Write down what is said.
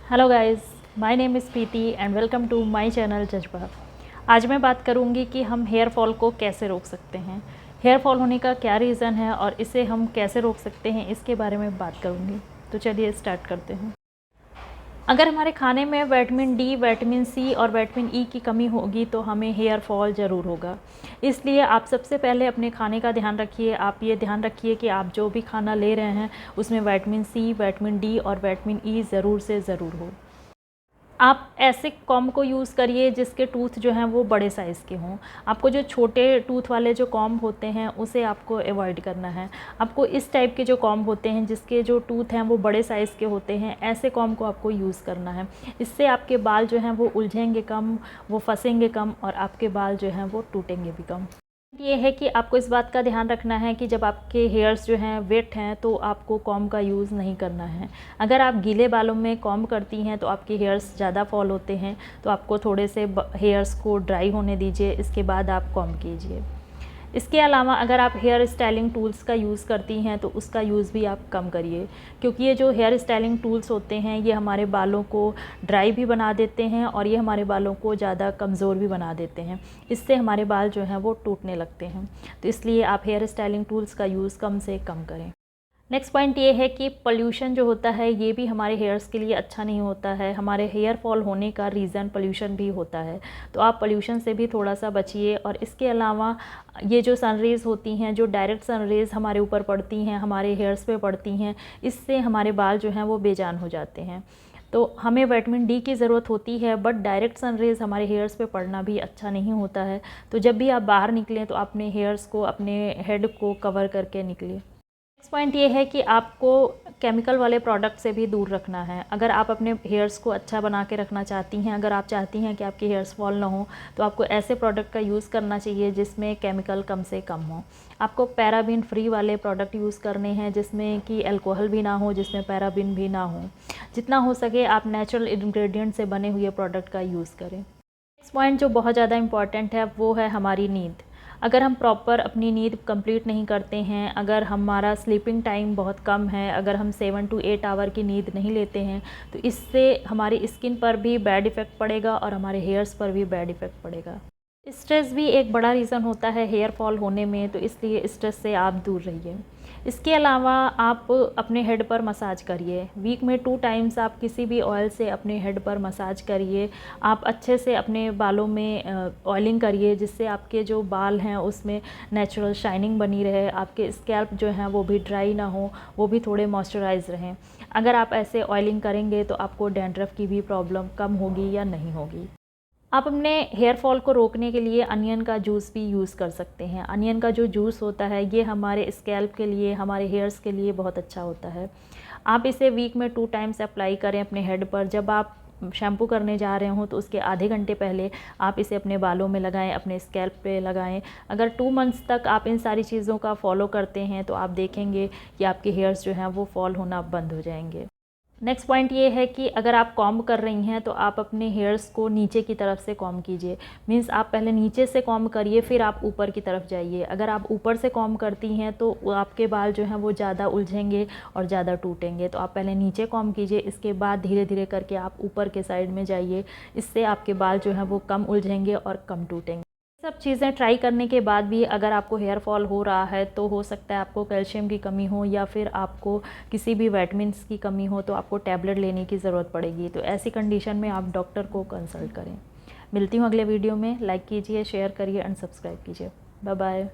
Hello guys, my name is Preeti and welcome to my channel Jazba. आज मैं बात करूंगी कि हम हेयर फॉल को कैसे रोक सकते हैं, हेयर फॉल होने का क्या रीज़न है और इसे हम कैसे रोक सकते हैं, इसके बारे में बात करूंगी। तो चलिए स्टार्ट करते हैं। अगर हमारे खाने में विटामिन डी, विटामिन सी और विटामिन ई की कमी होगी तो हमें हेयर फॉल ज़रूर होगा। इसलिए आप सबसे पहले अपने खाने का ध्यान रखिए। आप ये ध्यान रखिए कि आप जो भी खाना ले रहे हैं उसमें विटामिन सी, विटामिन डी और विटामिन ई ज़रूर से ज़रूर हो। आप ऐसे कॉम्ब को यूज़ करिए जिसके टूथ जो हैं वो बड़े साइज़ के हों। आपको जो छोटे टूथ वाले जो कॉम्ब होते हैं उसे आपको अवॉइड करना है। आपको इस टाइप के जो कॉम्ब होते हैं जिसके जो टूथ हैं वो बड़े साइज़ के होते हैं, ऐसे कॉम्ब को आपको यूज़ करना है। इससे आपके बाल जो हैं वो उलझेंगे कम, वो फंसेंगे कम और आपके बाल जो हैं वो टूटेंगे भी कम। ये है कि आपको इस बात का ध्यान रखना है कि जब आपके हेयर्स जो हैं वेट हैं तो आपको कॉम्ब का यूज़ नहीं करना है। अगर आप गीले बालों में कॉम्ब करती हैं तो आपके हेयर्स ज़्यादा फॉल होते हैं, तो आपको थोड़े से हेयर्स को ड्राई होने दीजिए, इसके बाद आप कॉम्ब कीजिए। इसके अलावा अगर आप हेयर स्टाइलिंग टूल्स का यूज़ करती हैं तो उसका यूज़ भी आप कम करिए, क्योंकि ये जो हेयर स्टाइलिंग टूल्स होते हैं ये हमारे बालों को ड्राई भी बना देते हैं और ये हमारे बालों को ज़्यादा कमज़ोर भी बना देते हैं। इससे हमारे बाल जो हैं वो टूटने लगते हैं। तो इसलिए आप हेयर स्टाइलिंग टूल्स का यूज़ कम से कम करें। नेक्स्ट पॉइंट ये है कि पोल्यूशन जो होता है ये भी हमारे हेयर्स के लिए अच्छा नहीं होता है। हमारे हेयर फॉल होने का रीज़न पोल्यूशन भी होता है, तो आप पोल्यूशन से भी थोड़ा सा बचिए। और इसके अलावा ये जो सनरेज़ होती हैं, जो डायरेक्ट सनरेज़ हमारे ऊपर पड़ती हैं, हमारे हेयर्स पे पड़ती हैं, इससे हमारे बाल जो हैं वो बेजान हो जाते हैं। तो हमें विटामिन डी की ज़रूरत होती है, बट डायरेक्ट सनरेज़ हमारे हेयर्स पे पड़ना भी अच्छा नहीं होता है। तो जब भी आप बाहर निकलें तो अपने हेयर्स को, अपने हेड को कवर करके निकलें। नेक्स्ट पॉइंट ये है कि आपको केमिकल वाले प्रोडक्ट से भी दूर रखना है। अगर आप अपने हेयर्स को अच्छा बना के रखना चाहती हैं, अगर आप चाहती हैं कि आपके हेयर्स फॉल ना हो, तो आपको ऐसे प्रोडक्ट का यूज़ करना चाहिए जिसमें केमिकल कम से कम हो। आपको पैराबिन फ्री वाले प्रोडक्ट यूज़ करने हैं जिसमें कि अल्कोहल भी ना हो, जिसमें पैराबिन भी ना हो। जितना हो सके आप नेचुरल इंग्रेडिएंट से बने हुए प्रोडक्ट का यूज़ करें। नेक्स्ट पॉइंट जो बहुत ज़्यादा इंपॉर्टेंट है वो है हमारी नींद। अगर हम प्रॉपर अपनी नींद कंप्लीट नहीं करते हैं, अगर हमारा स्लीपिंग टाइम बहुत कम है, अगर हम 7 to 8 आवर की नींद नहीं लेते हैं, तो इससे हमारी स्किन पर भी बैड इफ़ेक्ट पड़ेगा और हमारे हेयर्स पर भी बैड इफ़ेक्ट पड़ेगा। स्ट्रेस भी एक बड़ा रीज़न होता है हेयर फॉल होने में, तो इसलिए स्ट्रेस से आप दूर रहिए। इसके अलावा आप अपने हेड पर मसाज करिए। वीक में 2 टाइम्स आप किसी भी ऑयल से अपने हेड पर मसाज करिए। आप अच्छे से अपने बालों में ऑयलिंग करिए जिससे आपके जो बाल हैं उसमें नेचुरल शाइनिंग बनी रहे, आपके स्कैल्प जो हैं वो भी ड्राई ना हो, वो भी थोड़े मॉइस्चराइज रहें। अगर आप ऐसे ऑयलिंग करेंगे तो आपको डैंड्रफ की भी प्रॉब्लम कम होगी या नहीं होगी। आप अपने हेयर फॉल को रोकने के लिए अनियन का जूस भी यूज़ कर सकते हैं। अनियन का जो जूस होता है ये हमारे स्कैल्प के लिए, हमारे हेयर्स के लिए बहुत अच्छा होता है। आप इसे वीक में 2 टाइम्स अप्लाई करें अपने हेड पर। जब आप शैम्पू करने जा रहे हों तो उसके आधे घंटे पहले आप इसे अपने बालों में लगाएं, अपने स्कैल्प पे लगाएं। अगर 2 मंथ्स तक आप इन सारी चीज़ों का फॉलो करते हैं तो आप देखेंगे कि आपके हेयर्स जो हैं वो फॉल होना बंद हो जाएंगे। नेक्स्ट पॉइंट ये है कि अगर आप कॉम्ब कर रही हैं तो आप अपने हेयर्स को नीचे की तरफ से कॉम्ब कीजिए। मीन्स आप पहले नीचे से कॉम्ब करिए, फिर आप ऊपर की तरफ जाइए। अगर आप ऊपर से कॉम्ब करती हैं तो आपके बाल जो हैं वो ज़्यादा उलझेंगे और ज़्यादा टूटेंगे। तो आप पहले नीचे कॉम्ब कीजिए, इसके बाद धीरे धीरे करके आप ऊपर के साइड में जाइए। इससे आपके बाल जो हैं वो कम उलझेंगे और कम टूटेंगे। सब चीज़ें ट्राई करने के बाद भी अगर आपको हेयर फॉल हो रहा है तो हो सकता है आपको कैल्शियम की कमी हो या फिर आपको किसी भी विटामिन्स की कमी हो, तो आपको टैबलेट लेने की ज़रूरत पड़ेगी। तो ऐसी कंडीशन में आप डॉक्टर को कंसल्ट करें। मिलती हूँ अगले वीडियो में। लाइक कीजिए, शेयर करिए एंड सब्सक्राइब कीजिए। Bye bye.